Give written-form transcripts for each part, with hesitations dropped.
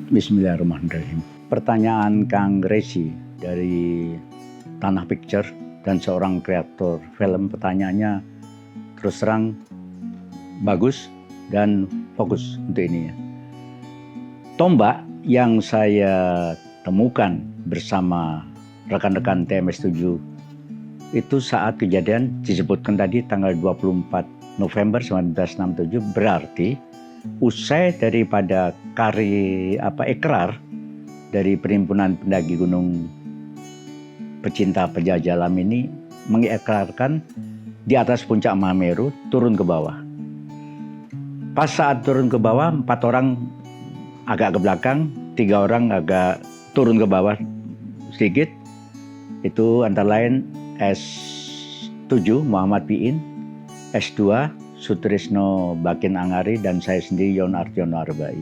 Bismillahirrahmanirrahim. Pertanyaan Kang Resi dari Tanah Picture dan seorang kreator film, pertanyaannya terus terang bagus dan fokus untuk ini ya. Tombak yang saya temukan bersama rekan-rekan TMS 7 itu saat kejadian disebutkan tadi tanggal 24 November 1967, berarti usai daripada ikrar dari Perhimpunan Pendaki Gunung Pecinta Penjajah Alam ini mengikrarkan di atas puncak Mahameru turun ke bawah. Pas saat turun ke bawah, 4 orang agak ke belakang, 3 orang agak turun ke bawah sedikit. Itu antara lain S7 Muhammad Piin, S2 Sutrisno Bakin Angari, dan saya sendiri Yon Arjono Arbai.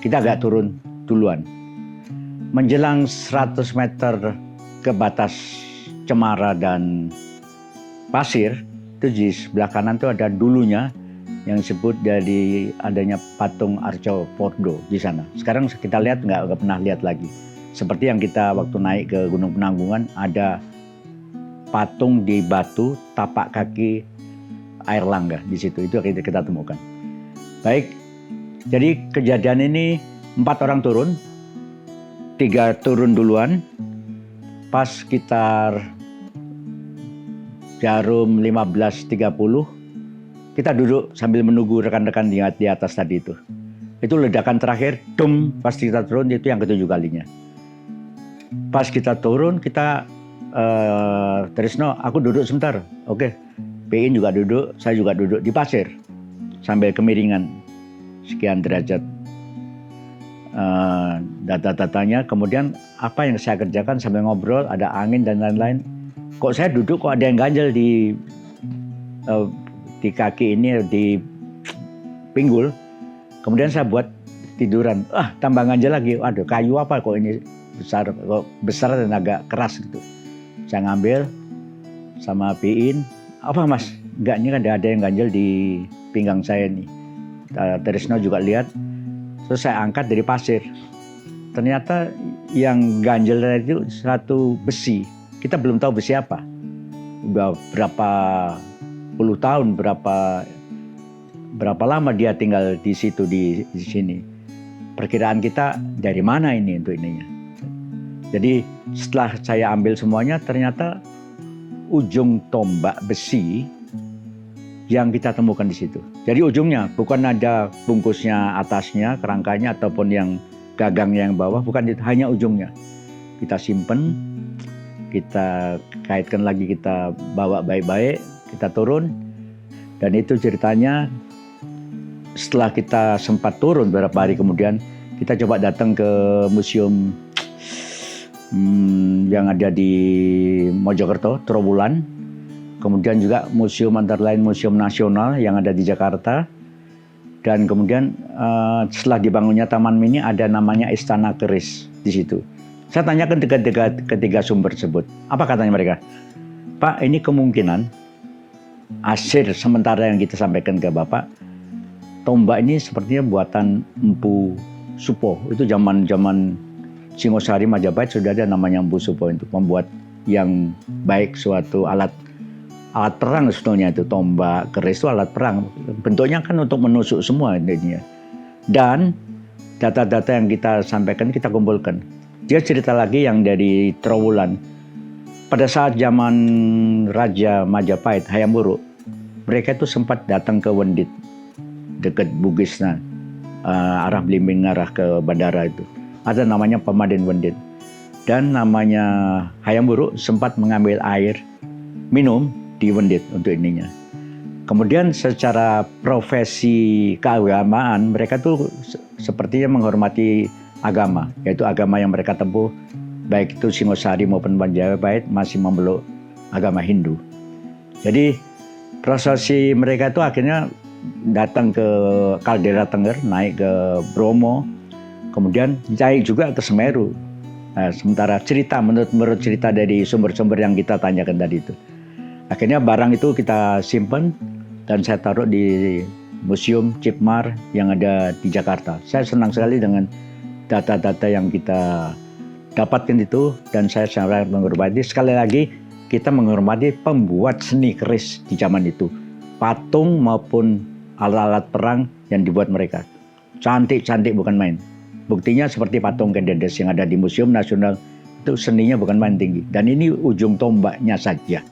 Kita agak turun duluan. Menjelang 100 meter ke batas cemara dan pasir, itu di sebelah kanan itu ada dulunya yang disebut dari adanya patung Arco Pordo di sana. Sekarang kita lihat nggak pernah lihat lagi. Seperti yang kita waktu naik ke Gunung Penanggungan, ada patung di batu tapak kaki Air Langga di situ, itu kita temukan. Baik, jadi kejadian ini 4 orang turun, 3 turun duluan, pas sekitar jarum 15.30 kita duduk sambil menunggu rekan-rekan di atas tadi itu. Itu ledakan terakhir, dum, pas kita turun itu yang ke-7 kalinya. Pas kita turun, kita Trisno, aku duduk sebentar, oke. Piin juga duduk, saya juga duduk di pasir sambil kemiringan sekian derajat data-datanya. Kemudian apa yang saya kerjakan sambil ngobrol, ada angin dan lain-lain. Kok saya duduk kok ada yang ganjel di kaki ini, di pinggul. Kemudian saya buat tiduran, tambah ganjel lagi. Waduh, kayu apa kok ini besar dan agak keras gitu. Saya ngambil sama Piin. Apa mas? Enggak, ini kan ada yang ganjel di pinggang saya nih. Trisno juga lihat. Terus saya angkat dari pasir. Ternyata yang ganjel itu satu besi. Kita belum tahu besi apa. Udah berapa puluh tahun, berapa lama dia tinggal di situ, di sini. Perkiraan kita dari mana ini untuk ininya. Jadi setelah saya ambil semuanya, ternyata ujung tombak besi yang kita temukan di situ. Jadi ujungnya bukan ada bungkusnya atasnya, kerangkanya ataupun yang gagangnya yang bawah, bukan itu, hanya ujungnya. Kita simpen, kita kaitkan lagi, kita bawa baik-baik, kita turun. Dan itu ceritanya setelah kita sempat turun beberapa hari kemudian, kita coba datang ke museum yang ada di Mojokerto, Trowulan. Kemudian juga museum antara lain Museum Nasional yang ada di Jakarta. Dan kemudian setelah dibangunnya Taman Mini ada namanya Istana Keris di situ. Saya tanyakan ketiga sumber tersebut. Apa katanya mereka? Pak, ini kemungkinan hasil sementara yang kita sampaikan ke Bapak, tombak ini sepertinya buatan Empu Supo. Itu zaman Singosari Majapahit sudah ada namanya Empu Supo untuk membuat yang baik suatu alat perang sebetulnya. Itu tombak keris itu alat perang, bentuknya kan untuk menusuk semua intinya. Dan data-data yang kita sampaikan kita kumpulkan. Dia cerita lagi yang dari Trowulan. Pada saat zaman Raja Majapahit Hayam Wuruk, mereka itu sempat datang ke Wendit dekat Bugisna, arah Blimbing arah ke bandara itu. Ada namanya Pemaden Wendit. Dan namanya Hayam Wuruk sempat mengambil air minum di Wendit untuk ininya. Kemudian secara profesi keagamaan mereka tuh sepertinya menghormati agama, yaitu agama yang mereka tempuh, baik itu Singosari maupun Majapahit masih memeluk agama Hindu. Jadi prosesi mereka itu akhirnya datang ke Kaldera Tengger, naik ke Bromo, kemudian naik juga ke Semeru. Nah, sementara cerita menurut cerita dari sumber-sumber yang kita tanyakan tadi itu, akhirnya barang itu kita simpan dan saya taruh di Museum Cipmar yang ada di Jakarta. Saya senang sekali dengan data-data yang kita dapatkan itu, dan saya sangat menghormati. Sekali lagi, kita menghormati pembuat seni keris di zaman itu. Patung maupun alat-alat perang yang dibuat mereka. Cantik-cantik bukan main. Buktinya seperti patung Kendedes yang ada di Museum Nasional, itu seninya bukan main tinggi. Dan ini ujung tombaknya saja.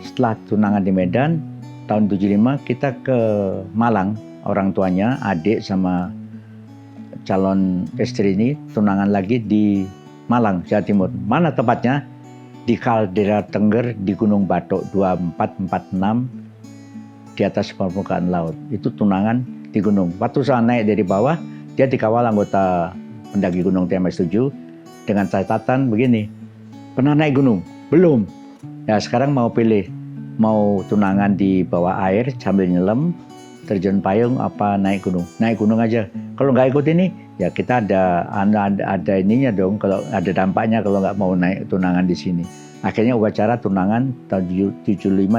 Setelah tunangan di Medan, tahun 75 kita ke Malang. Orang tuanya, adik sama calon istri ini tunangan lagi di Malang, Jawa Timur. Mana tepatnya? Di Kaldera Tengger di Gunung Batok 2446 di atas permukaan laut. Itu tunangan di gunung. Waktu saya naik dari bawah, dia dikawal anggota pendaki gunung TMS-7 dengan catatan begini, pernah naik gunung? Belum. Ya sekarang mau pilih, mau tunangan di bawah air sambil nyelam, terjun payung apa naik gunung? Naik gunung aja. Kalau nggak ikut ini, ya kita ada ininya dong. Kalau ada dampaknya kalau nggak mau naik tunangan di sini. Akhirnya upacara tunangan tahun 75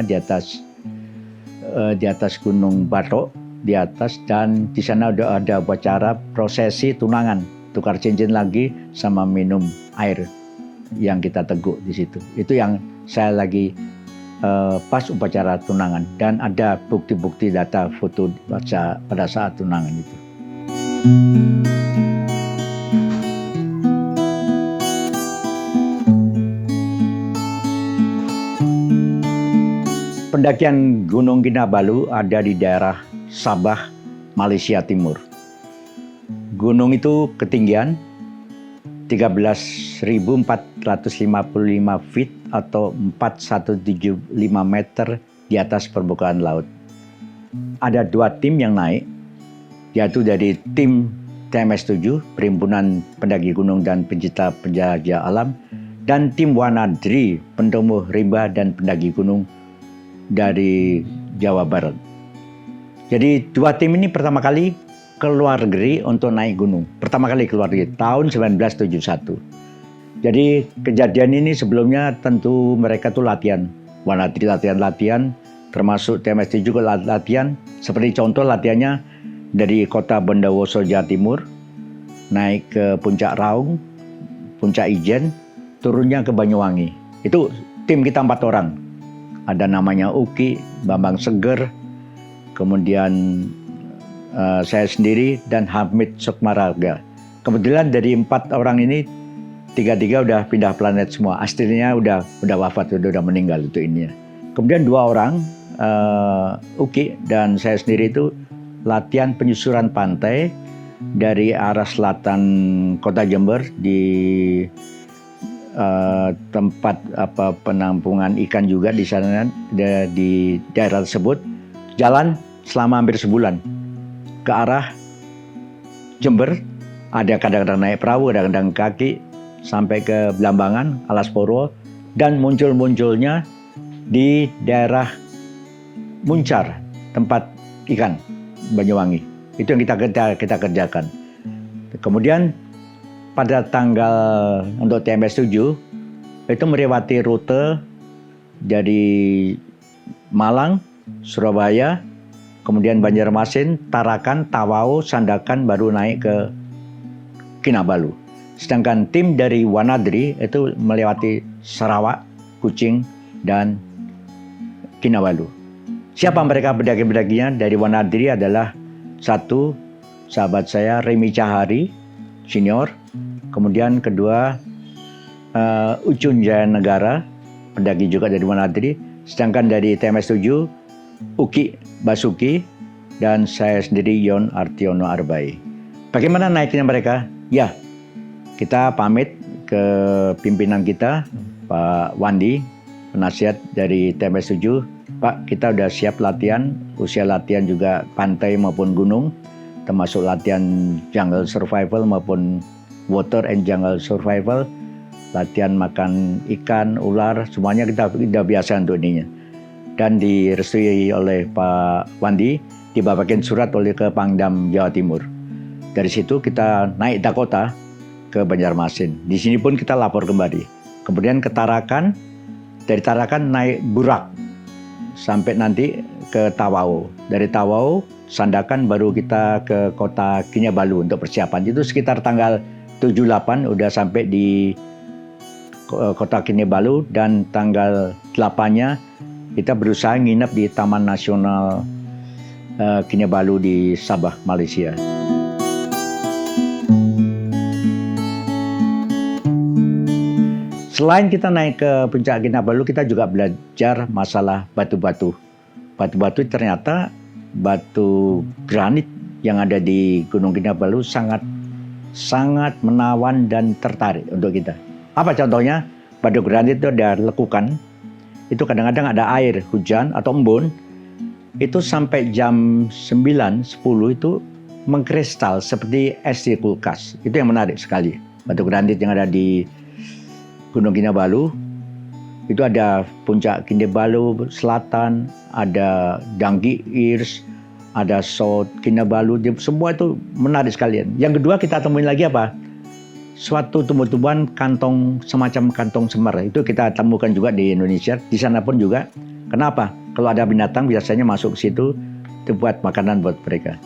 di atas Gunung Batok, di atas, dan di sana udah ada upacara prosesi tunangan, tukar cincin lagi sama minum air yang kita teguk di situ. Itu yang saya lagi pas upacara tunangan, dan ada bukti-bukti data foto pada saat tunangan itu. Pendakian Gunung Kinabalu ada di daerah Sabah, Malaysia Timur. Gunung itu ketinggian 13.455 feet atau 4175 meter di atas permukaan laut. Ada 2 tim yang naik, yaitu dari tim TMS-7, Perhimpunan Pendaki Gunung dan Pencinta Penjajah Alam, dan tim Wanadri, Pentumbuh Rimba dan Pendaki Gunung dari Jawa Barat. Jadi 2 tim ini pertama kali keluar negeri untuk naik gunung. Pertama kali keluar negeri tahun 1971. Jadi kejadian ini sebelumnya tentu mereka tuh latihan. Wanadri latihan, termasuk TMS juga latihan. Seperti contoh latihannya dari kota Bondowoso, Jawa Timur, naik ke Puncak Raung, Puncak Ijen, turunnya ke Banyuwangi. Itu tim kita 4 orang. Ada namanya Uki, Bambang Seger, kemudian saya sendiri dan Hamid Sukmaraga. Kebetulan dari 4 orang ini 3 udah pindah planet semua. Aslinya udah wafat, udah meninggal itu ini. Kemudian 2 orang, Uki dan saya sendiri itu latihan penyusuran pantai dari arah selatan Kota Jember di tempat penampungan ikan juga di sana, di daerah tersebut. Jalan selama hampir sebulan ke arah Jember, ada kadang-kadang naik perahu, kadang-kadang kaki sampai ke Blambangan, Alas Purwo, dan munculnya di daerah Muncar, tempat ikan Banyuwangi. Itu yang kita kerjakan. Kemudian pada tanggal untuk TMS-7 itu melewati rute dari Malang, Surabaya, kemudian Banjarmasin, Tarakan, Tawau, Sandakan, baru naik ke Kinabalu. Sedangkan tim dari Wanadri itu melewati Sarawak, Kuching, dan Kinabalu. Siapa mereka pendaki-pendakinya? Dari Wanadri adalah 1 sahabat saya, Remi Cahari, senior. Kemudian kedua, Ucun Jaya Negara, pendaki juga dari Wanadri. Sedangkan dari TMS-7, Uki Basuki, dan saya sendiri Yon Artiono Arbai. Bagaimana naiknya mereka? Ya, kita pamit ke pimpinan kita, Pak Wandi, penasihat dari TMS-7. Pak, kita udah siap latihan, usia latihan juga pantai maupun gunung, termasuk latihan jungle survival maupun water and jungle survival, latihan makan ikan, ular, semuanya kita biasa untuk ininya. Dan direstui oleh Pak Wandi, dibawakan surat oleh ke Pangdam Jawa Timur. Dari situ kita naik Dakota ke Banjarmasin. Di sini pun kita lapor kembali. kemudian ke Tarakan, dari Tarakan naik Burak sampai nanti ke Tawau. Dari Tawau, Sandakan, baru kita ke kota Kinabalu untuk persiapan. Itu sekitar tanggal 7-8 udah sampai di kota Kinabalu, dan tanggal 8-nya kita berusaha nginep di Taman Nasional Kinabalu di Sabah, Malaysia. Selain kita naik ke puncak Kinabalu, kita juga belajar masalah batu-batu. Batu-batu ternyata batu granit yang ada di Gunung Kinabalu sangat menawan dan tertarik untuk kita. Apa contohnya? Batu granit itu ada lekukan. Itu kadang-kadang ada air hujan atau embun. Itu sampai jam 9-10 itu mengkristal seperti es di kulkas. Itu yang menarik sekali. Batu granit yang ada di Gunung Kinabalu, itu ada puncak Kinabalu Selatan, ada Danggi Irs, ada South Kinabalu, semua itu menarik sekalian. Yang kedua kita temuin lagi apa? Suatu tumbuh-tumbuhan kantong, semacam kantong semar. Itu kita temukan juga di Indonesia, di sana pun juga. Kenapa? Kalau ada binatang biasanya masuk ke situ, itu buat makanan buat mereka.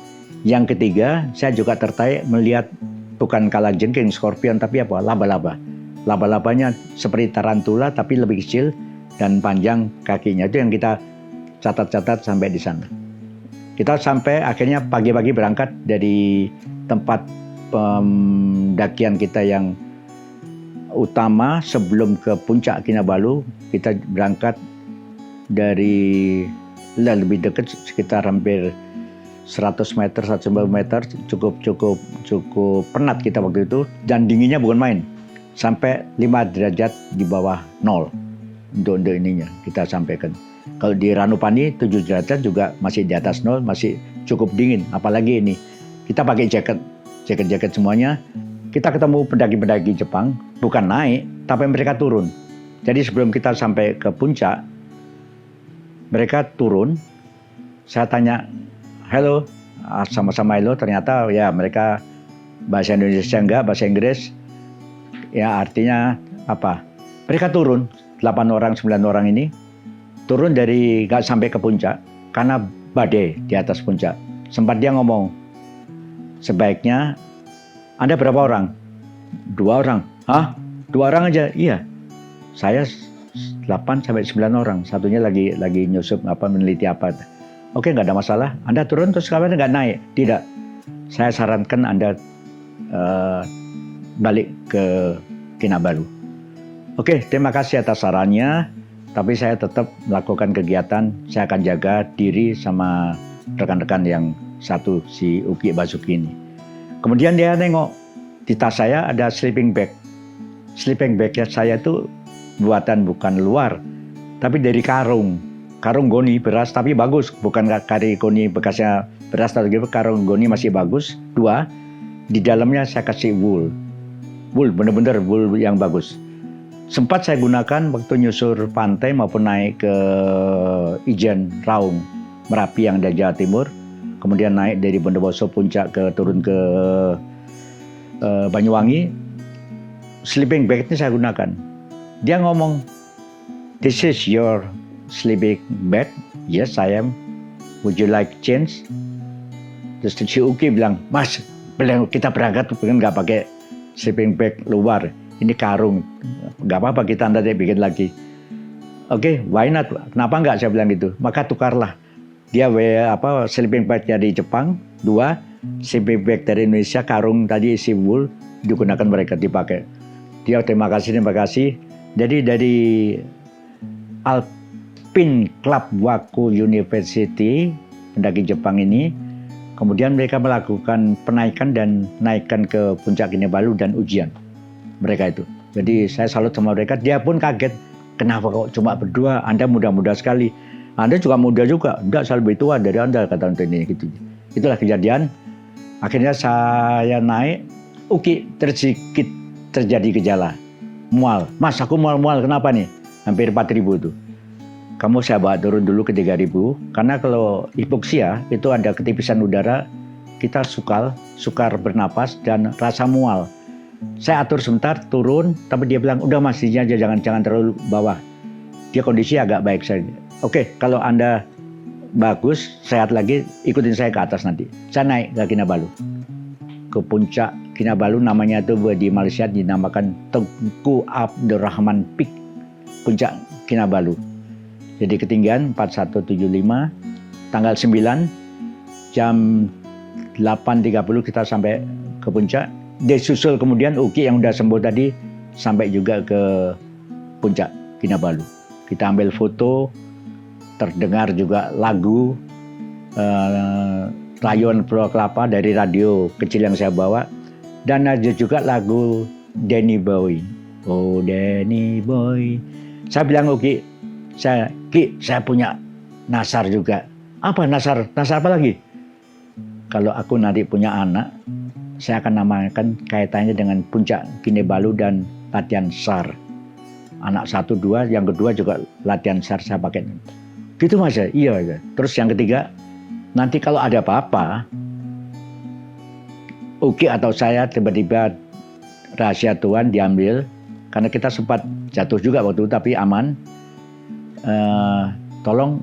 Yang ketiga, saya juga tertarik melihat bukan kalajengking, skorpion, tapi apa? Laba-laba. Laba-labanya seperti tarantula tapi lebih kecil dan panjang kakinya. Itu yang kita catat-catat sampai di sana. Kita sampai akhirnya pagi-pagi berangkat dari tempat pendakian kita yang utama sebelum ke puncak Kinabalu. Kita berangkat dari lebih dekat, sekitar hampir 100 meter, 150 meter, cukup penat kita waktu itu, dan dinginnya bukan main. Sampai 5 derajat di bawah 0 untuk ininya kita sampaikan. Kalau di Ranupani 7 derajat juga masih di atas 0, masih cukup dingin. Apalagi ini kita pakai jaket semuanya. Kita ketemu pendaki-pendaki Jepang, bukan naik tapi mereka turun. Jadi sebelum kita sampai ke puncak, mereka turun. Saya tanya, "Halo," sama-sama hello. Ternyata ya mereka bahasa Indonesia enggak, bahasa Inggris. Ya artinya apa? Mereka turun, 8 orang, 9 orang ini turun dari gak sampai ke puncak karena badai di atas puncak. Sempat dia ngomong, "Sebaiknya Anda berapa orang?" 2 orang. "Hah? 2 orang aja?" "Iya. Saya 8 sampai 9 orang. Satunya lagi nyusup meneliti apa." "Oke, nggak ada masalah. Anda turun terus kapan nggak naik?" "Tidak. Saya sarankan Anda balik ke Kinabalu." "Oke, terima kasih atas sarannya, tapi saya tetap melakukan kegiatan. Saya akan jaga diri sama rekan-rekan yang satu, si Uki Basuki ini." Kemudian dia nengok, di tas saya ada sleeping bag. Sleeping bag saya itu buatan bukan luar, tapi dari karung goni beras, tapi bagus, bukan kari goni bekasnya beras atau gitu. Karung goni masih bagus, 2. Di dalamnya saya kasih wool, bener-bener wool yang bagus. Sempat saya gunakan waktu nyusur pantai maupun naik ke Ijen, Raung, Merapi yang dari Jawa Timur. Kemudian naik dari Bondowoso puncak turun ke Banyuwangi. Sleeping bag ini saya gunakan. Dia ngomong, "This is your sleeping bag?" "Yes, I am. Would you like change?" Terus si Uki bilang, "Mas, kita berangkat nggak pakai sleeping bag luar. Ini karung. Nggak apa-apa, kita nanti bikin lagi." "Oke, why not? Kenapa nggak?" saya bilang gitu. Maka tukarlah. Dia sleeping bag dari Jepang, 2 sleeping bag dari Indonesia, karung tadi isi wool, digunakan mereka, dipakai. Dia terima kasih. Jadi dari Alpine Club Waku University, pendaki Jepang ini, kemudian mereka melakukan penaikan dan naikkan ke puncak Kinabalu dan ujian mereka itu. Jadi saya salut sama mereka. Dia pun kaget, "Kenapa kok cuma berdua? Anda muda-muda sekali." "Anda juga muda juga." "Enggak, saya lebih tua dari Anda," kata ini gitu. Itulah kejadian. Akhirnya saya naik, Uki terjadi gejala mual. "Mas, aku mual. Kenapa nih?" Hampir 4.000 itu. "Kamu saya bawa turun dulu ke 3.000, karena kalau hipoksia itu ada ketipisan udara, kita sukar bernapas dan rasa mual. Saya atur sebentar, turun, tapi dia bilang, udah Mas, aja jangan terlalu bawah. Dia kondisi agak baik. Saya, oke, kalau Anda bagus, sehat lagi, ikutin saya ke atas nanti. Saya naik ke Kinabalu. Ke puncak Kinabalu, namanya itu di Malaysia dinamakan Tengku Abdurrahman Peak, puncak Kinabalu. Jadi ketinggian 4175, tanggal 9, jam 8.30 kita sampai ke puncak. Disusul kemudian Uki yang udah sembuh tadi sampai juga ke puncak Kinabalu. Kita ambil foto, terdengar juga lagu Rayon Pulau Kelapa dari radio kecil yang saya bawa, dan ada juga lagu Danny Boy. Oh Danny Boy. Saya bilang Uki, Ki, saya punya nasar juga. Apa nasar? Nasar apa lagi? Kalau aku nanti punya anak, saya akan namakan kaitannya dengan puncak Kinabalu dan latihan SAR. Anak 1, 2, yang kedua juga latihan SAR saya pakai. Gitu Mas ya? Iya. Terus yang ketiga, nanti kalau ada apa-apa, Uki atau saya tiba-tiba rahasia Tuhan diambil, karena kita sempat jatuh juga waktu itu tapi aman. Tolong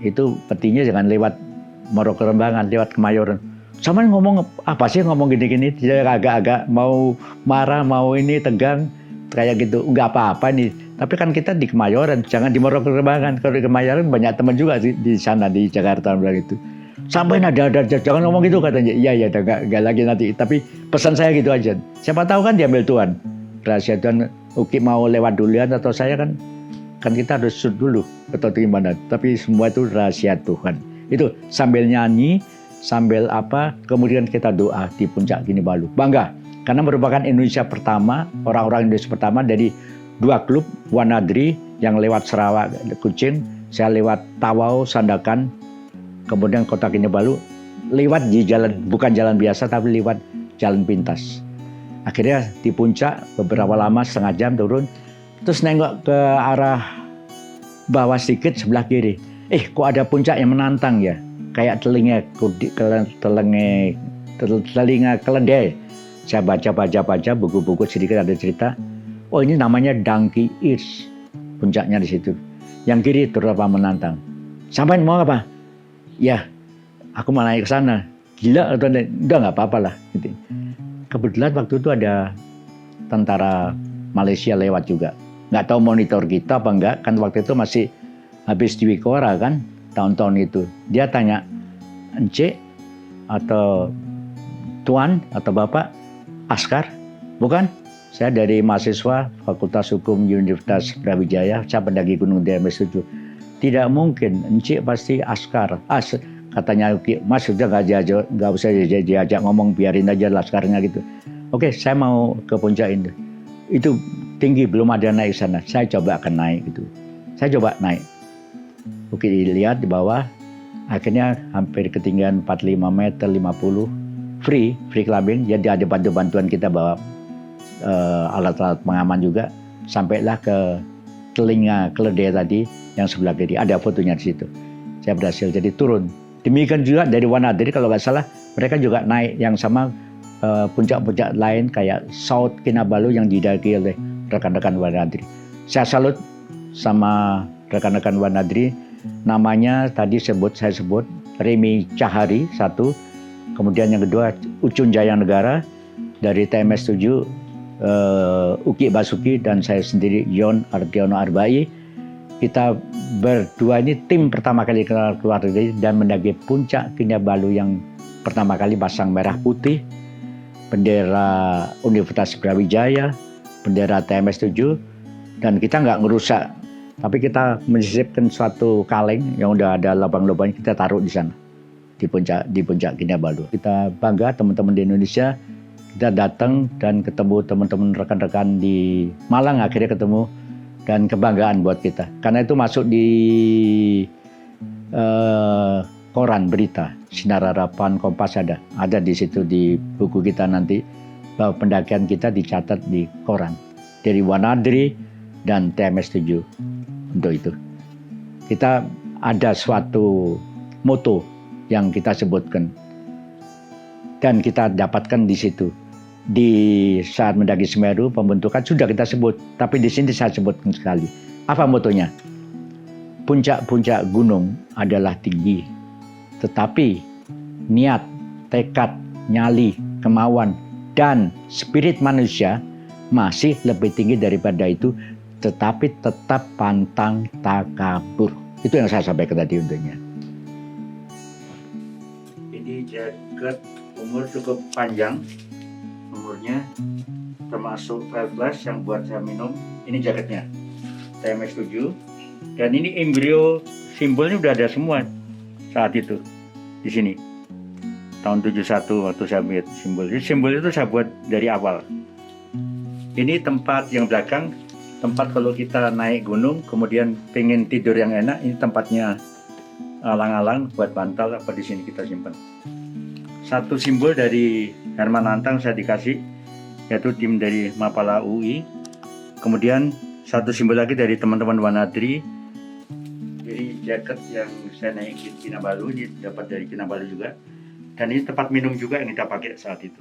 itu petinya jangan lewat Moro Kerembangan, lewat Kemayoran. Sama ngomong apa sih, ngomong gini-gini, dia agak-agak mau marah, mau ini tegang kayak gitu. Enggak apa-apa nih, tapi kan kita di Kemayoran, jangan di Moro Kerembangan. Kalau di Kemayoran banyak teman juga sih di sana di Jakarta bilang itu. Sampai ada jangan ngomong gitu katanya. Iya enggak lagi nanti. Tapi pesan saya gitu aja. Siapa tahu kan diambil Tuhan. Rahasia Tuhan, Uki mau lewat duluan atau saya kan kita harus shoot dulu atau gimana. Tapi semua itu rahasia Tuhan. Itu sambil nyanyi, sambil apa, kemudian kita doa di puncak Kinabalu. Bangga, karena merupakan Indonesia pertama, orang-orang Indonesia pertama dari 2 klub, Wanadri yang lewat Sarawak, Kuching, saya lewat Tawau, Sandakan, kemudian kota Kinabalu, lewat di jalan, bukan jalan biasa tapi lewat jalan pintas. Akhirnya di puncak beberapa lama, setengah jam turun, terus nengok ke arah bawah sedikit sebelah kiri. Kok ada puncak yang menantang ya? Kayak telinga keledai. Saya baca buku-buku sedikit ada cerita. Oh ini namanya Donkey Ears. Puncaknya di situ. Yang kiri terlalu menantang. Sampai mau apa? Ya, aku mau naik ke sana. Gila atau udah nggak apa-apa lah. Gitu. Kebetulan waktu itu ada tentara Malaysia lewat juga. Nggak tahu monitor kita apa enggak, kan waktu itu masih habis di Wikora kan, tahun-tahun itu. Dia tanya, Encik atau Tuan atau Bapak Askar? Bukan, saya dari mahasiswa Fakultas Hukum Universitas Brawijaya, saya pendaki Gunung DMS 7. Tidak mungkin, Encik pasti Askar. Katanya, Mas sudah nggak usah diajak ngomong, biarin aja laskarnya gitu. Oke, saya mau ke puncak ini. Itu tinggi, belum ada naik sana. Saya coba akan naik gitu. Saya coba naik. Oke, dilihat di bawah. Akhirnya hampir ketinggian 45 meter 50. Free climbing. Jadi ada bantuan kita bawa alat-alat pengaman juga. Sampailah ke telinga keledai tadi yang sebelah kiri. Ada fotonya di situ. Saya berhasil jadi turun. Demikian juga dari Wanadri kalau nggak salah. Mereka juga naik yang sama puncak-puncak lain kayak South Kinabalu yang didaki oleh rekan-rekan Wanadri. Saya salut sama rekan-rekan Wanadri. Namanya tadi saya sebut Remy Cahari 1, kemudian yang kedua Ucun Jaya Negara dari TMS 7, Uki Basuki dan saya sendiri Yon Ardiono Arbai. Kita berdua ini tim pertama kali keluar dari dan mendaki puncak Kinabalu yang pertama kali pasang merah putih, bendera Universitas Brawijaya, bendera TMS 7, dan kita nggak ngerusak, tapi kita menyisipkan suatu kaleng yang udah ada lubang-lubang, kita taruh di sana di puncak Kinabalu. Kita bangga teman-teman di Indonesia, kita datang dan ketemu teman-teman rekan-rekan di Malang, akhirnya ketemu, dan kebanggaan buat kita karena itu masuk di koran berita Sinar Harapan, Kompas ada di situ di buku kita nanti, bahwa pendakian kita dicatat di koran dari Wanadri dan TMS 7. Untuk itu kita ada suatu moto yang kita sebutkan dan kita dapatkan di situ, di saat mendaki Semeru pembentukan sudah kita sebut, tapi di sini saya sebutkan sekali. Apa motonya? Puncak-puncak gunung adalah tinggi, tetapi niat, tekad, nyali, kemauan, dan spirit manusia masih lebih tinggi daripada itu, tetapi tetap pantang takabur. Itu yang saya sampaikan tadi untuknya. Ini jaket umur cukup panjang, umurnya termasuk trail flash yang buat saya minum. Ini jaketnya, TMX7, dan ini embrio simbolnya udah ada semua saat itu di sini. Tahun 71 waktu saya buat simbol. Jadi simbol itu saya buat dari awal. Ini tempat yang belakang, tempat kalau kita naik gunung kemudian pengen tidur yang enak, ini tempatnya alang-alang buat bantal apa di sini kita simpan. Satu simbol dari Herman Antang saya dikasih, yaitu tim dari Mapala UI. Kemudian satu simbol lagi dari teman-teman Wanadri. Jadi jaket yang saya naik di Kinabalu ini dapat dari Kinabalu juga. Dan ini tempat minum juga yang kita pakai saat itu.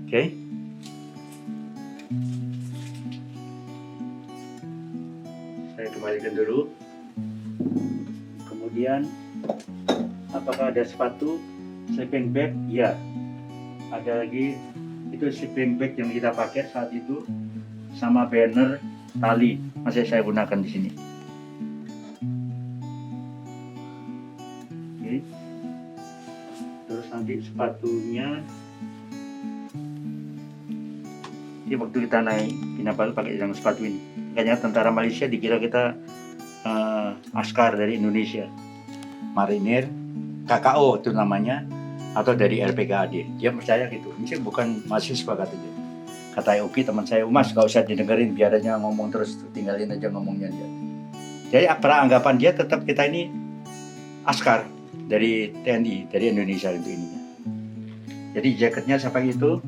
Oke. Saya kembalikan dulu. Kemudian, apakah ada sepatu sleeping bag? Ya. Ada lagi, itu sleeping bag yang kita pakai saat itu, sama banner tali masih saya gunakan di sini. Terus nanti sepatunya, ini waktu kita naik Kinabalu pakai yang sepatu ini. Kayaknya tentara Malaysia dikira kita askar dari Indonesia, marinir, KKO itu namanya, atau dari RPKAD. Dia percaya gitu. Ini bukan mahasiswa katanya. Kata Uki teman saya, Mas gak usah didengerin, biar aja ngomong terus, tinggalin aja ngomongnya dia. Jadi peranggapan dia tetap kita ini askar dari TNI, dari Indonesia itu ininya. Jadi jaketnya sampai itu.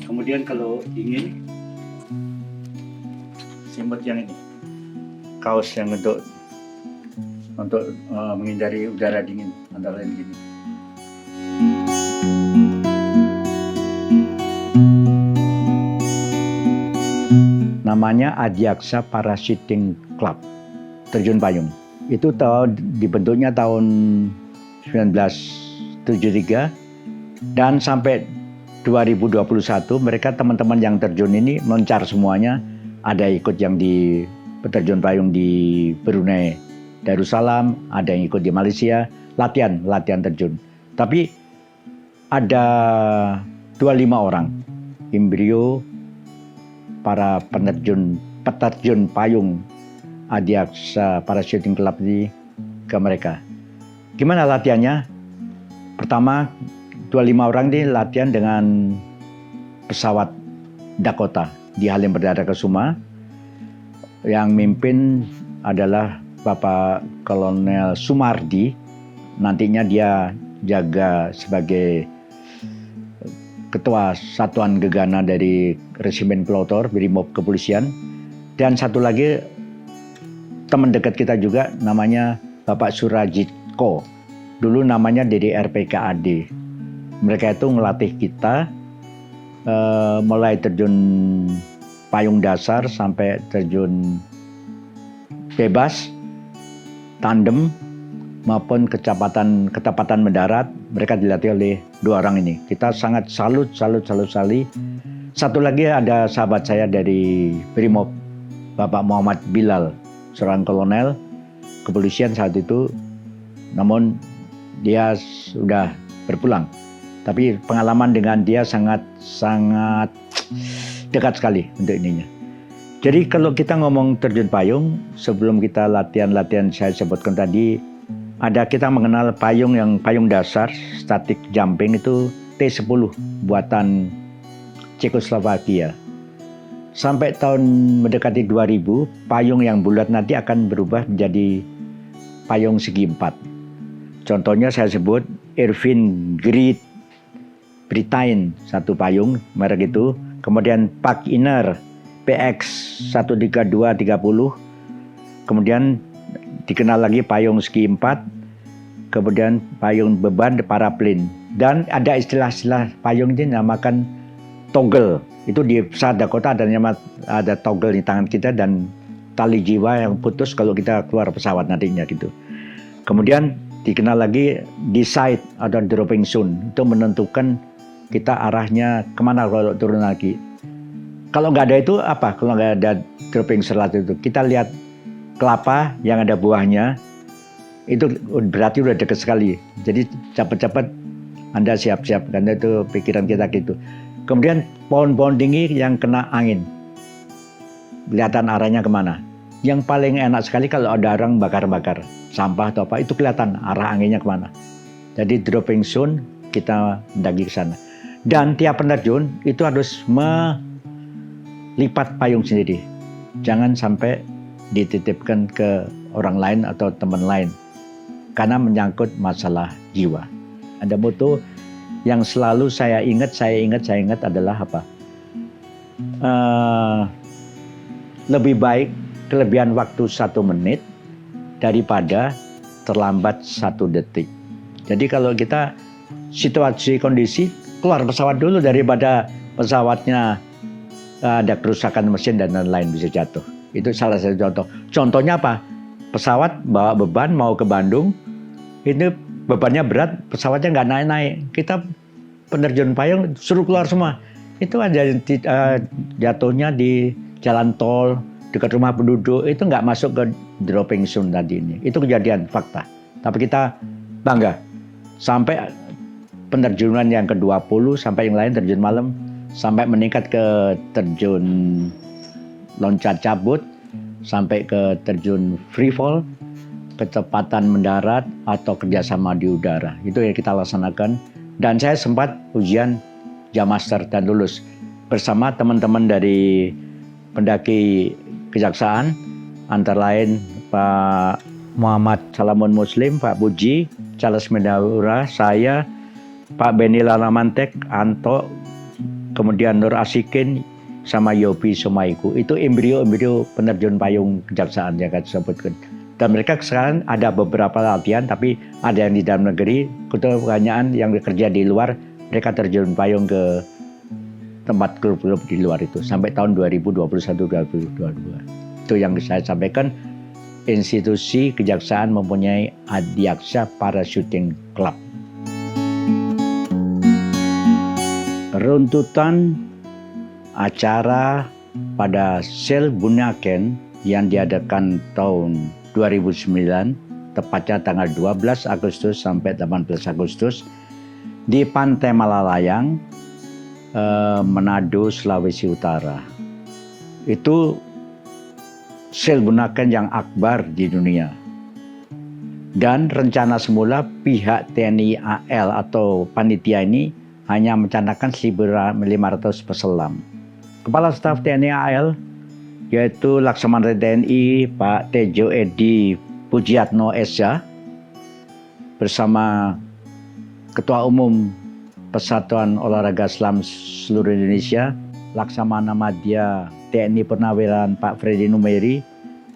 Kemudian kalau dingin, selimut yang ini, kaos yang untuk menghindari udara dingin, antara lain gini. Namanya Adiaksa Parachuting Club, terjun payung. Itu dibentuknya tahun 1973 dan sampai 2021 mereka teman-teman yang terjun ini meloncar semuanya. Ada ikut yang di terjun payung di Brunei Darussalam, ada yang ikut di Malaysia, latihan terjun. Tapi ada 25 orang embrio para peterjun payung Adiaksa Parachuting Club ke mereka. Gimana latihannya? Pertama, 25 orang ini latihan dengan pesawat Dakota di Halim Perdana Kusuma. Yang mimpin adalah Bapak Kolonel Sumardi. Nantinya dia jaga sebagai Ketua Satuan Gegana dari Resimen Pelotor Brimob Kepolisian. Dan satu lagi teman dekat kita juga namanya Bapak Surajitko. Dulu namanya dari RPKAD. Mereka itu ngelatih kita mulai terjun payung dasar sampai terjun bebas, tandem maupun ketapatan mendarat. Mereka dilatih oleh dua orang ini. Kita sangat salut sekali. Satu lagi ada sahabat saya dari Brimob, Bapak Muhammad Bilal, seorang kolonel kepolisian saat itu. Namun dia sudah berpulang. Tapi pengalaman dengan dia sangat dekat sekali untuk ininya. Jadi kalau kita ngomong terjun payung, sebelum kita latihan saya sebutkan tadi, ada kita mengenal payung dasar static jumping itu T10 buatan Cekoslovakia. Sampai tahun mendekati 2000, payung yang bulat nanti akan berubah menjadi payung segi empat. Contohnya saya sebut Irvin Great Britain, satu payung merek itu. Kemudian Park Inner PX 13230. Kemudian dikenal lagi payung segi 4. Kemudian payung beban paraplane Dan ada istilah-istilah payung ini namakan toggle. Itu di pesawat Dakota ada toggle di tangan kita dan tali jiwa yang putus kalau kita keluar pesawat nantinya gitu. Kemudian dikenal lagi decide atau dropping zone, itu menentukan kita arahnya kemana kalau turun lagi. Kalau nggak ada itu apa? Kalau nggak ada dropping selat itu, kita lihat kelapa yang ada buahnya, itu berarti udah dekat sekali. Jadi cepat-cepat Anda siap-siap, karena itu pikiran kita gitu. Kemudian pohon-pohon tinggi yang kena angin, kelihatan arahnya kemana. Yang paling enak sekali kalau ada orang bakar-bakar sampah atau apa, itu kelihatan arah anginnya kemana. Jadi dropping zone kita mendaki ke sana. Dan tiap penerjun itu harus melipat payung sendiri. Jangan sampai dititipkan ke orang lain atau teman lain, karena menyangkut masalah jiwa. Ada moto yang selalu saya ingat adalah apa? Lebih baik kelebihan waktu 1 menit daripada terlambat 1 detik. Jadi kalau kita situasi kondisi, keluar pesawat dulu daripada pesawatnya ada kerusakan mesin dan lain-lain bisa jatuh. Itu salah satu contoh. Contohnya apa? Pesawat bawa beban mau ke Bandung, ini bebannya berat, pesawatnya nggak naik-naik. Kita penerjun payung suruh keluar semua. Itu aja jatuhnya di jalan tol, dekat rumah penduduk, itu nggak masuk ke dropping zone tadi ini. Itu kejadian, fakta. Tapi kita bangga. Sampai penerjunan yang ke-20, sampai yang lain terjun malam, sampai meningkat ke terjun loncat cabut, sampai ke terjun free fall, kecepatan mendarat atau kerjasama di udara. Itu yang kita laksanakan. Dan saya sempat ujian jam master dan lulus bersama teman-teman dari pendaki kejaksaan, antara lain Pak Muhammad Salamun Muslim, Pak Puji, Charles Mendaura, saya, Pak Beni Lalamantek, Anto, kemudian Nur Asikin, sama Yobi Sumaiku. Itu embrio-embrio penerjun payung kejaksaan yang saya sebutkan. Dan mereka sekarang ada beberapa latihan, tapi ada yang di dalam negeri, kebanyakan yang bekerja di luar, mereka terjun payung ke tempat klub-klub di luar itu sampai tahun 2021-2022. Itu yang saya sampaikan. Institusi kejaksaan mempunyai Adiaksa Parachuting Club. Runtutan acara pada Sel Bunaken yang diadakan tahun 2009, tepatnya tanggal 12 Agustus sampai 18 Agustus di Pantai Malalayang, Manado, Sulawesi Utara. Itu Sel Bunaken yang akbar di dunia. Dan rencana semula pihak TNI AL atau panitia ini hanya mencanangkan 1.500 peselam. Kepala Staf TNI AL yaitu Laksamana TNI Pak Tejo Edi Pujiatno SH bersama Ketua Umum Persatuan Olahraga Selam Seluruh Indonesia, Laksamana Madya TNI Purnawirawan Pak Freddy Numeri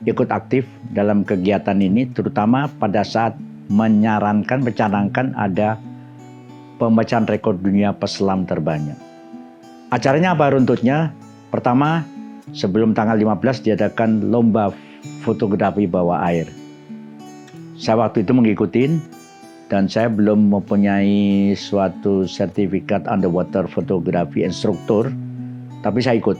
ikut aktif dalam kegiatan ini, terutama pada saat mencanangkan ada pemecahan rekor dunia peselam terbanyak. Acaranya apa runtutnya? Pertama, sebelum tanggal 15 diadakan lomba fotografi bawah air. Saya waktu itu mengikuti dan saya belum mempunyai suatu sertifikat underwater fotografi instruktur, tapi saya ikut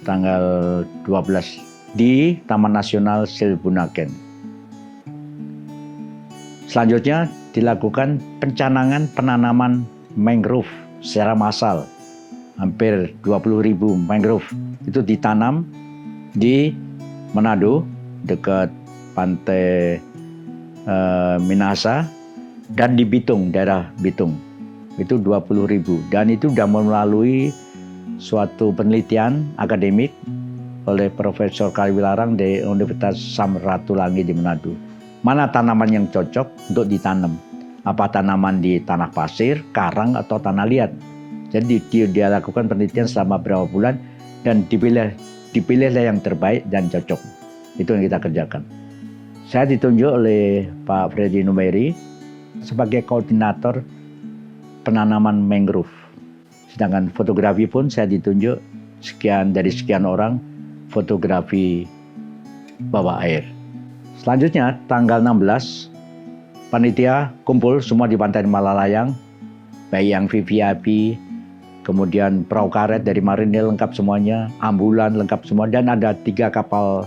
tanggal 12 di Taman Nasional Sel Bunaken. Selanjutnya dilakukan pencanangan penanaman mangrove secara massal. Hampir 20.000 mangrove itu ditanam di Manado dekat pantai Minahasa dan di Bitung, daerah Bitung. Itu 20.000 dan itu sudah melalui suatu penelitian akademik oleh Profesor Kaliwilarang dari Universitas Samratulangi di Manado. Mana tanaman yang cocok untuk ditanam? Apa tanaman di tanah pasir, karang, atau tanah liat? Jadi dia lakukan penelitian selama beberapa bulan dan dipilihlah yang terbaik dan cocok. Itu yang kita kerjakan. Saya ditunjuk oleh Pak Freddy Numeri sebagai koordinator penanaman mangrove. Sedangkan fotografi pun saya ditunjuk dari sekian orang fotografi bawah air. Selanjutnya tanggal 16 panitia kumpul semua di Pantai Malalayang, baik yang VVIP, kemudian perahu karet dari marinir lengkap semuanya, ambulan lengkap semua, dan ada 3 kapal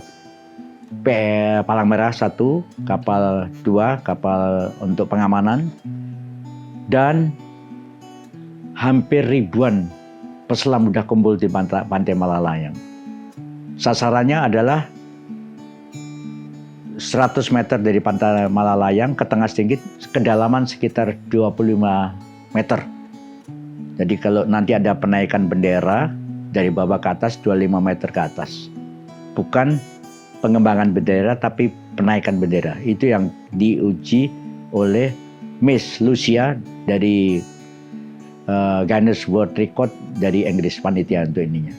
Palang Merah 1, kapal 2, kapal untuk pengamanan, dan hampir ribuan peselam sudah kumpul di Pantai Malalayang. Sasarannya adalah 100 meter dari Pantai Malalayang ke Tengah Stinggit, kedalaman sekitar 25 meter. Jadi kalau nanti ada penaikan bendera dari bawah ke atas 25 meter ke atas. Bukan pengembangan bendera tapi penaikan bendera. Itu yang diuji oleh Miss Lucia dari Guinness World Record dari Inggris, panitia untuk ininya.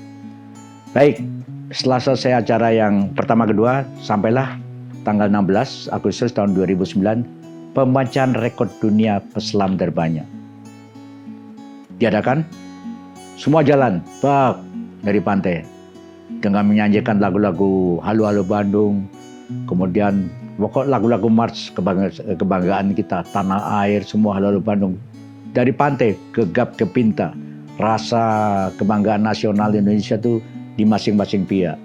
Baik, setelah selesai acara yang pertama kedua, sampailah tanggal 16 Agustus tahun 2009 pembacaan rekor dunia peselam terbanyak. Diadakan, semua jalan bak dari pantai dengan menyanyikan lagu-lagu Halo Halo Bandung, kemudian pokok lagu-lagu march kebanggaan kita, tanah air, semua Halo Halo Bandung. Dari pantai gegap gempita, rasa kebanggaan nasional Indonesia itu di masing-masing pihak.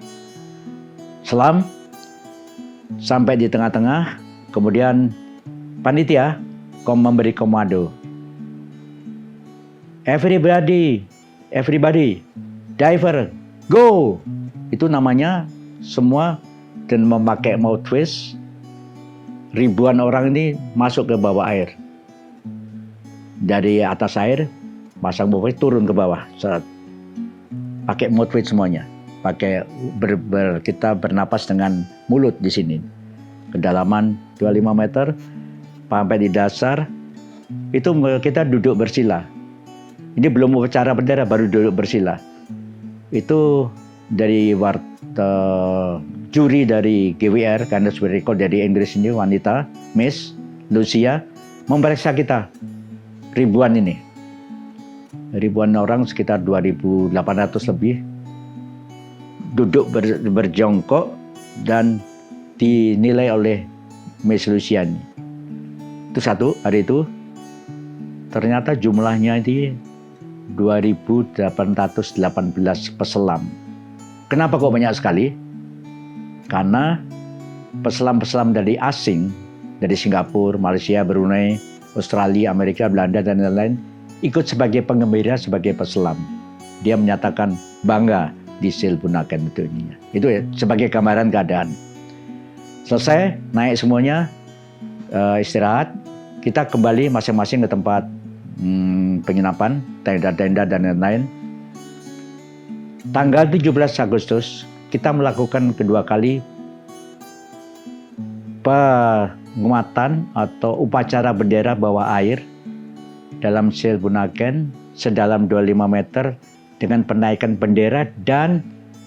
Selam sampai di tengah-tengah, kemudian panitia memberi komando. Everybody, diver, go! Itu namanya semua, dan memakai mouthpiece. Ribuan orang ini masuk ke bawah air. Dari atas air, pasang mouthpiece turun ke bawah. Pakai mouthpiece semuanya. Kita bernapas dengan mulut di sini. Kedalaman 25 meter, sampai di dasar, itu kita duduk bersila. Ini belum upacara bendera, baru duduk bersila. Itu dari juri dari GWR, Guinness World Record dari Inggris ini, wanita, Miss Lucia, memeriksa kita. Ribuan orang, sekitar 2.800 lebih, duduk berjongkok dan dinilai oleh Miss Lucia ini. Itu satu, hari itu ternyata jumlahnya itu 2.818 peselam. Kenapa kok banyak sekali? Karena peselam-peselam dari asing, dari Singapura, Malaysia, Brunei, Australia, Amerika, Belanda, dan lain-lain ikut sebagai penggembira, sebagai peselam. Dia menyatakan bangga di Sail Bunaken itu ininya. Itu ya, sebagai gambaran keadaan. Selesai, naik semuanya, istirahat, kita kembali masing-masing ke tempat penginapan, tenda-tenda dan lain-lain. Tanggal 17 Agustus kita melakukan kedua kali penguatan atau upacara bendera bawah air dalam Sail Bunaken sedalam 25 meter dengan penaikan bendera dan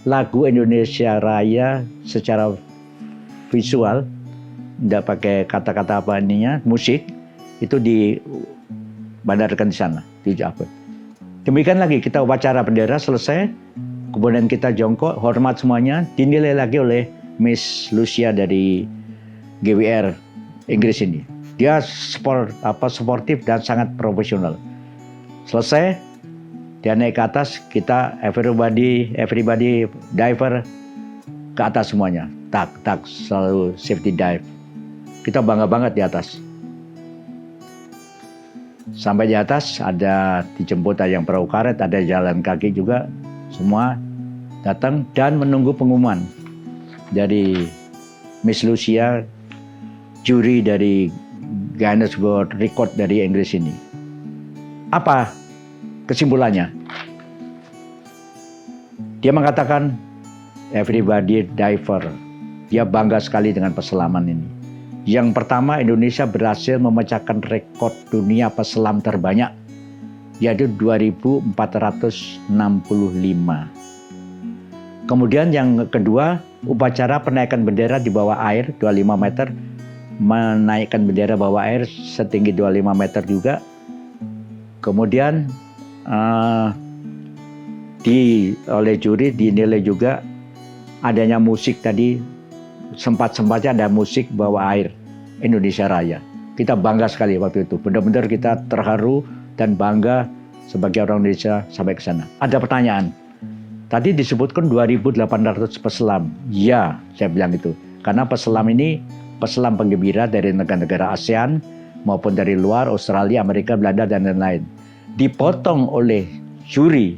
lagu Indonesia Raya secara visual, tidak pakai kata-kata apa ininya, musik, itu dibandarkan di sana, di Jabut. Demikian lagi kita upacara bendera selesai, kemudian kita jongkok, hormat semuanya, dinilai lagi oleh Miss Lucia dari GWR Inggris ini. Dia sportif dan sangat profesional. Selesai, dia naik ke atas, kita everybody diver ke atas semuanya. Tak, selalu safety dive. Kita bangga banget di atas. Sampai di atas ada dijemput, ada yang perahu karet, ada jalan kaki juga. Semua datang dan menunggu pengumuman dari Miss Lucia, juri dari Guinness World Record dari Inggris ini. Apa kesimpulannya? Dia mengatakan everybody diver. Dia bangga sekali dengan peselaman ini. Yang pertama, Indonesia berhasil memecahkan rekor dunia peselam terbanyak, yaitu 2.465. Kemudian yang kedua, upacara penaikan bendera di bawah air 25 meter, menaikkan bendera bawah air setinggi 25 meter juga. Kemudian oleh juri dinilai juga adanya musik tadi, sempat-sempatnya ada musik bawa air Indonesia Raya. Kita bangga sekali waktu itu, benar-benar kita terharu dan bangga sebagai orang Indonesia sampai ke sana. Ada pertanyaan, tadi disebutkan 2.800 peselam. Ya, saya bilang itu. Karena peselam ini peselam penggembira dari negara-negara ASEAN maupun dari luar, Australia, Amerika, Belanda, dan lain-lain. Dipotong oleh juri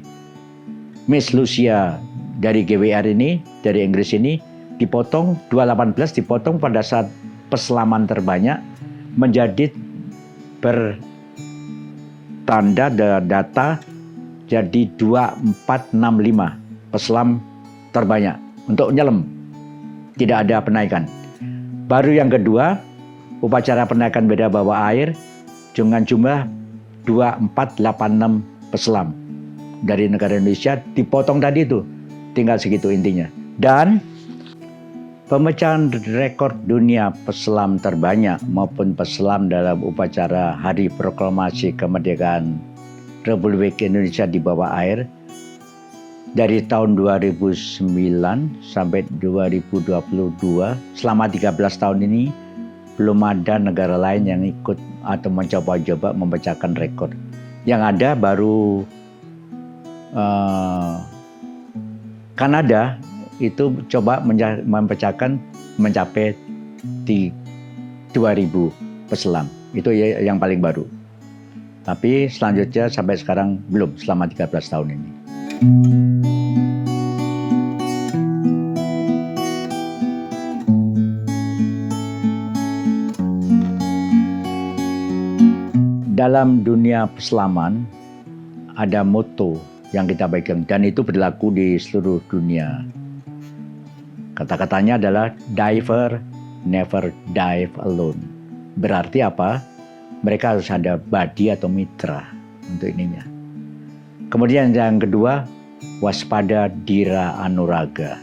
Miss Lucia dari GWR ini, dari Inggris ini, dipotong 218, dipotong pada saat peselaman terbanyak menjadi bertanda data jadi 2465 peselam terbanyak untuk nyelam. Tidak ada penaikan. Baru yang kedua, upacara penaikan bendera bawah air dengan jumlah 2486 peselam dari negara Indonesia, dipotong tadi itu, tinggal segitu intinya. Dan pemecahan rekor dunia peselam terbanyak maupun peselam dalam upacara Hari Proklamasi Kemerdekaan Republik Indonesia di bawah air dari tahun 2009 sampai 2022, selama 13 tahun ini belum ada negara lain yang ikut atau mencoba-coba memecahkan rekor. Yang ada baru Kanada itu coba memecahkan mencapai 2.000 peselam. Itu yang paling baru. Tapi selanjutnya sampai sekarang belum, selama 13 tahun ini. Dalam dunia peselaman ada moto yang kita pegang dan itu berlaku di seluruh dunia. Kata-katanya adalah diver never dive alone. Berarti apa? Mereka harus ada buddy atau mitra untuk ininya. Kemudian yang kedua, waspada dira anuraga.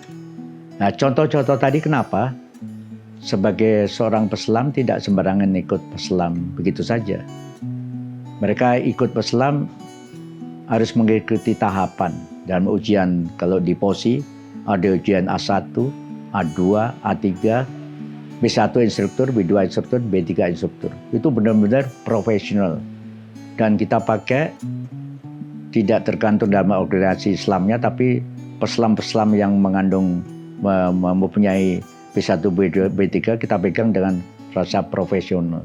Nah, contoh-contoh tadi kenapa? Sebagai seorang peselam tidak sembarangan ikut peselam begitu saja. Mereka ikut peselam harus mengikuti tahapan dalam ujian. Kalau di POSI ada ujian A1, A2, A3, B1 instruktur, B2 instruktur, B3 instruktur. Itu benar-benar profesional. Dan kita pakai tidak tergantung dalam organisasi Islamnya, tapi peselam-peselam yang mengandung mempunyai B1, B2, B3 kita pegang dengan rasa profesional.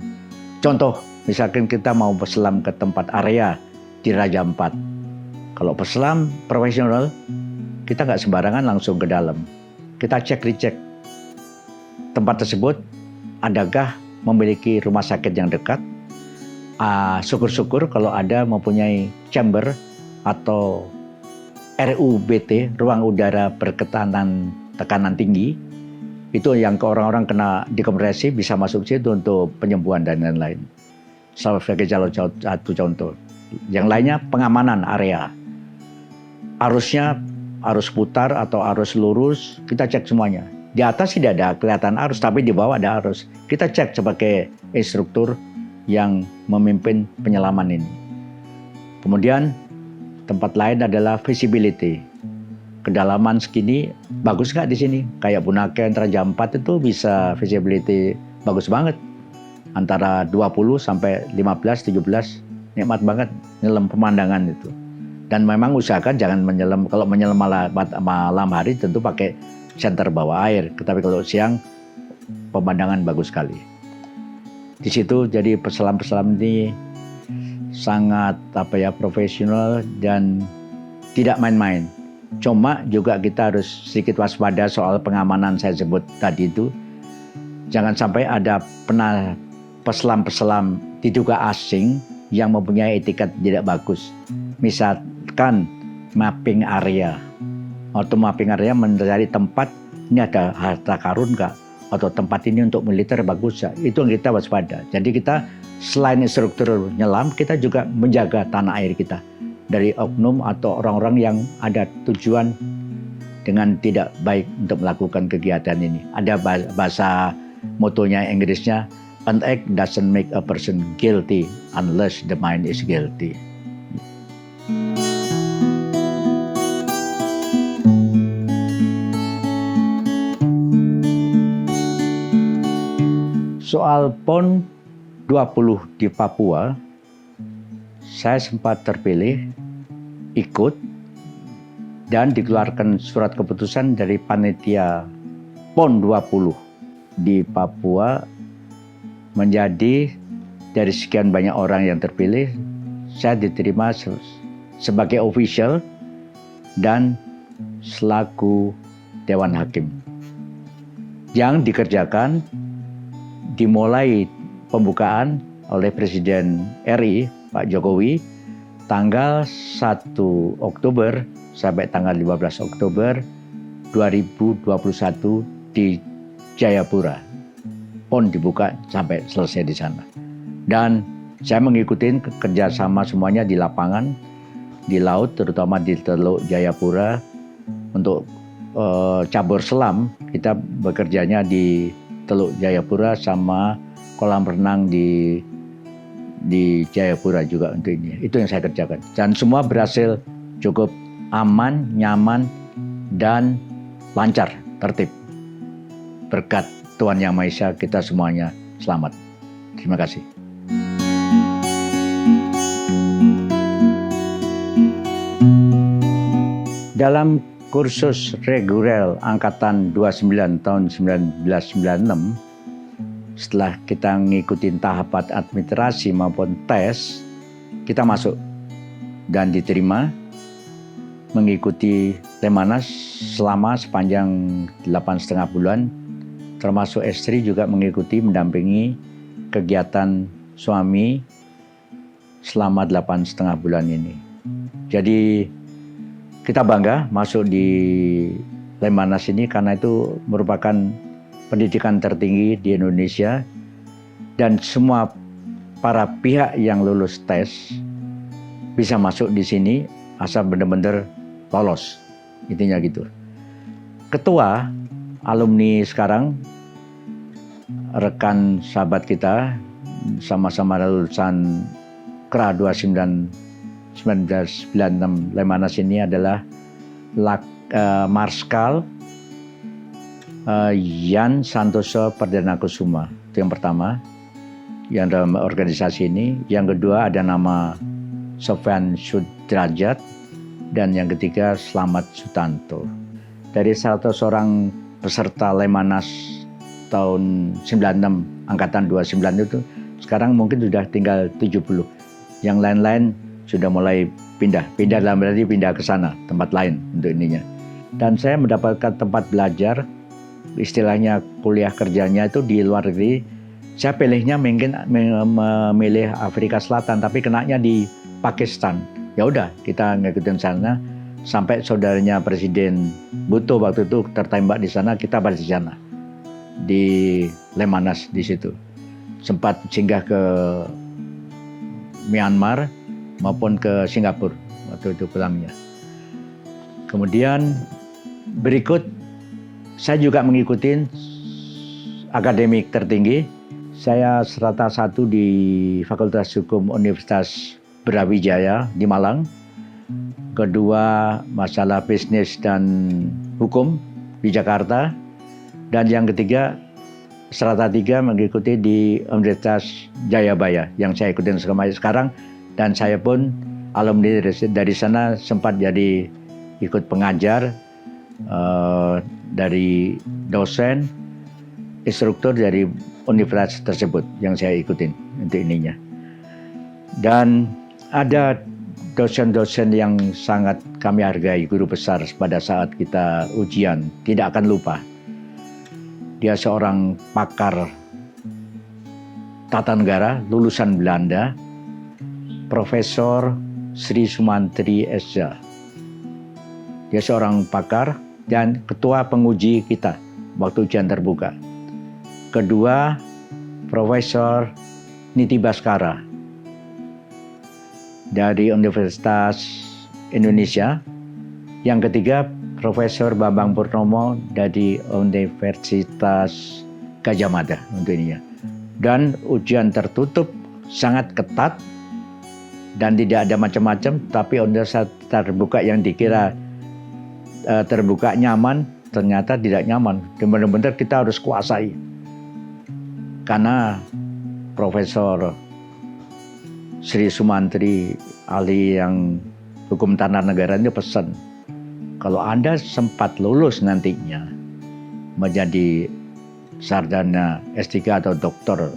Contoh, misalkan kita mau peselam ke tempat area di Raja Ampat. Kalau peselam profesional, kita nggak sembarangan langsung ke dalam. Kita cek-recek tempat tersebut, adakah memiliki rumah sakit yang dekat. Syukur-syukur kalau ada mempunyai chamber atau RUBT, ruang udara bertekanan tinggi. Itu yang ke orang-orang kena dekompresi bisa masuk situ untuk penyembuhan dan lain-lain. Sebagai satu contoh. Yang lainnya pengamanan area. Arusnya arus putar atau arus lurus, kita cek semuanya. Di atas tidak ada kelihatan arus, tapi di bawah ada arus. Kita cek sebagai instruktur yang memimpin penyelaman ini. Kemudian tempat lain adalah visibility. Kedalaman segini bagus nggak di sini? Kayak Bunaken, Raja Ampat itu bisa visibility bagus banget. Antara 20 sampai 15, 17, nikmat banget nyelam pemandangan itu. Dan memang usahakan jangan menyelam, kalau menyelam malam hari tentu pakai senter bawah air. Tapi kalau siang pemandangan bagus sekali. Di situ jadi peselam-peselam ini sangat profesional dan tidak main-main. Cuma juga kita harus sedikit waspada soal pengamanan saya sebut tadi itu. Jangan sampai ada peselam-peselam diduga asing yang mempunyai etiket tidak bagus. Misalkan mapping area atau mapping area mencari tempat, ini ada harta karun kah? Atau tempat ini untuk militer bagus ya? Itu yang kita waspada. Jadi kita selain instruktur nyelam, kita juga menjaga tanah air kita dari oknum atau orang-orang yang ada tujuan dengan tidak baik untuk melakukan kegiatan ini. Ada bahasa motonya Inggrisnya, an act doesn't make a person guilty unless the mind is guilty. Soal PON 20 di Papua, saya sempat terpilih ikut dan dikeluarkan surat keputusan dari panitia PON 20 di Papua menjadi dari sekian banyak orang yang terpilih, saya diterima sebagai official dan selaku Dewan Hakim. Yang dikerjakan dimulai pembukaan oleh Presiden RI Pak Jokowi tanggal 1 Oktober sampai tanggal 15 Oktober 2021 di Jayapura. PON dibuka sampai selesai di sana. Dan saya mengikuti kerjasama semuanya di lapangan, di laut, terutama di Teluk Jayapura. Untuk cabur selam, kita bekerjanya di Teluk Jayapura sama kolam renang di Jayapura juga untuk ini. Itu yang saya kerjakan. Dan semua berhasil cukup aman, nyaman, dan lancar, tertib. Berkat Tuhan Yang Maha Esa, kita semuanya selamat. Terima kasih. Dalam kursus reguler Angkatan 29 tahun 1996, setelah kita ngikutin tahapan administrasi maupun tes, kita masuk dan diterima mengikuti Lemhanas selama sepanjang 8,5 bulan, termasuk istri juga mengikuti mendampingi kegiatan suami selama 8,5 bulan ini. Jadi kita bangga masuk di Lemhanas ini karena itu merupakan pendidikan tertinggi di Indonesia dan semua para pihak yang lulus tes bisa masuk di sini asal benar-benar lolos, intinya gitu. Ketua alumni sekarang, rekan sahabat kita, sama-sama lulusan KRA 1996 Lemhanas ini adalah Marskal Yan Santoso Perdana Kusuma. Itu yang pertama yang dalam organisasi ini. Yang kedua ada nama Sofyan Sudrajat dan yang ketiga Slamet Sutanto. Dari 100 orang peserta Lemhanas tahun 96 angkatan 29 itu sekarang mungkin sudah tinggal 70. Yang lain-lain sudah mulai pindah dalam berarti pindah ke sana, tempat lain untuk ininya. Dan saya mendapatkan tempat belajar, istilahnya kuliah kerjanya itu di luar negeri. Saya pilihnya mungkin memilih Afrika Selatan, tapi kenanya di Pakistan. Ya udah, kita ngikutin sana sampai saudaranya Presiden Bhutto waktu itu tertembak di sana, kita balik di sana di Lemhanas di situ. Sempat singgah ke Myanmar maupun ke Singapura waktu itu pulangnya. Kemudian berikut saya juga mengikuti akademik tertinggi. Saya serata 1 di Fakultas Hukum Universitas Brawijaya di Malang. Kedua masalah bisnis dan hukum di Jakarta. Dan yang ketiga serata 3 mengikuti di Universitas Jayabaya yang saya ikutin sekarang. Dan saya pun alumni dari sana sempat jadi ikut pengajar, dari dosen, instruktur dari universitas tersebut yang saya ikutin untuk ininya. Dan ada dosen-dosen yang sangat kami hargai, guru besar pada saat kita ujian, tidak akan lupa. Dia seorang pakar tata negara, lulusan Belanda, Profesor Sri Sumantri Esa. Dia seorang pakar dan ketua penguji kita waktu ujian terbuka. Kedua, Profesor Niti Baskara dari Universitas Indonesia. Yang ketiga, Profesor Bambang Purnomo dari Universitas Gadjah Mada untuk ininya. Dan ujian tertutup sangat ketat dan tidak ada macam-macam, tapi universitas terbuka yang dikira terbuka nyaman, ternyata tidak nyaman. Dan benar-benar kita harus kuasai. Karena Profesor Sri Sumantri, ahli yang hukum tata negara itu pesan, kalau Anda sempat lulus nantinya menjadi sarjana S3 atau doktor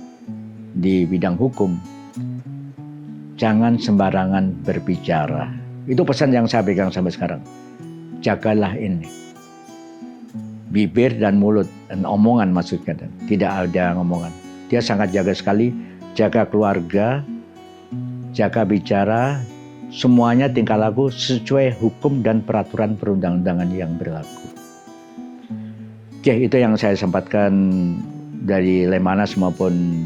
di bidang hukum, jangan sembarangan berbicara. Itu pesan yang saya pegang sampai sekarang. Jagalah ini. Bibir dan mulut, dan omongan maksudnya. Tidak ada ngomongan. Dia sangat jaga sekali, jaga keluarga, jaga bicara, semuanya tingkah laku sesuai hukum dan peraturan perundang-undangan yang berlaku. Oke, itu yang saya sempatkan dari Lemhanas maupun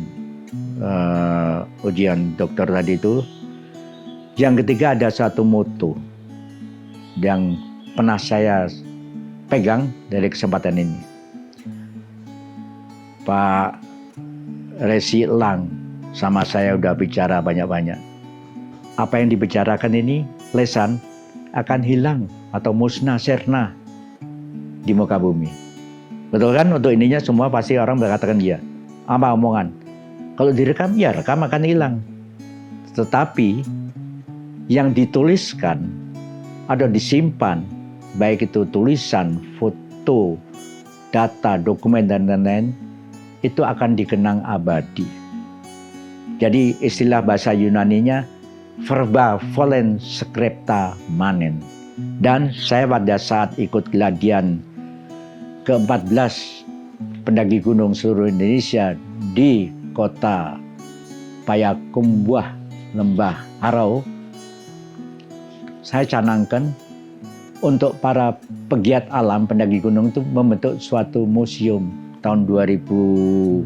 ujian dokter tadi itu. Yang ketiga ada satu moto yang pernah saya pegang dari kesempatan ini. Pak Resi Elang sama saya udah bicara banyak-banyak. Apa yang dibicarakan ini, lesan, akan hilang atau musnah, sirna di muka bumi. Betul kan? Untuk ininya semua pasti orang berkatakan iya. Apa omongan? Kalau direkam, ya rekam akan hilang. Tetapi yang dituliskan atau disimpan, baik itu tulisan, foto, data, dokumen, dan lain-lain, itu akan dikenang abadi. Jadi istilah bahasa Yunaninya verba volen scripta manen. Dan saya pada saat ikut geladian ke-14 pendaki gunung seluruh Indonesia di kota Payakumbuh, Lembah Harau, saya canangkan untuk para pegiat alam pendaki gunung itu membentuk suatu museum tahun 2019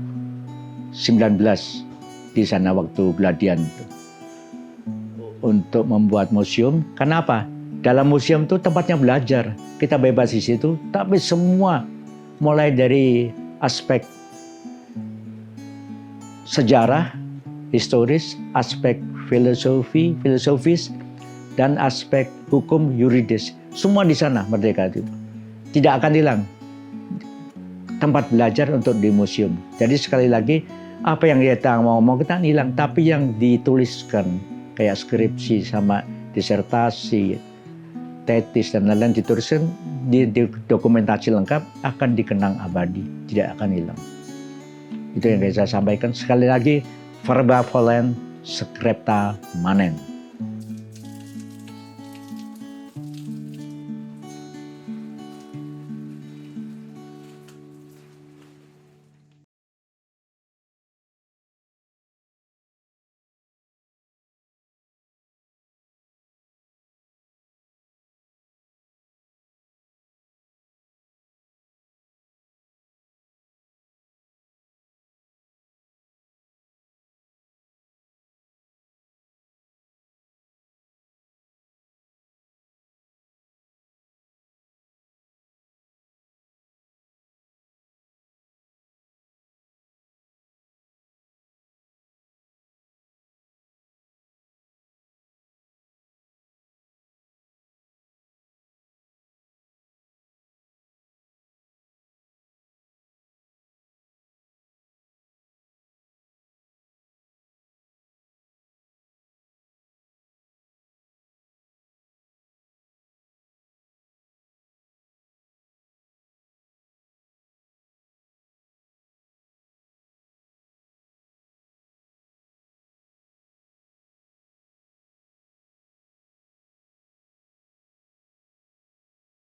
di sana waktu geladian itu. Untuk membuat museum, kenapa? Dalam museum itu tempatnya belajar, kita bebas di situ, tapi semua mulai dari aspek sejarah, historis, aspek filosofis, dan aspek hukum yuridis, semua di sana merdeka itu. Tidak akan hilang. Tempat belajar untuk di museum. Jadi sekali lagi, apa yang kita mau kita hilang, tapi yang dituliskan kayak skripsi sama disertasi, tesis dan lain-lain dituliskan di dokumentasi lengkap akan dikenang abadi, tidak akan hilang. Itu yang saya sampaikan. Sekali lagi, verba volen scripta manen.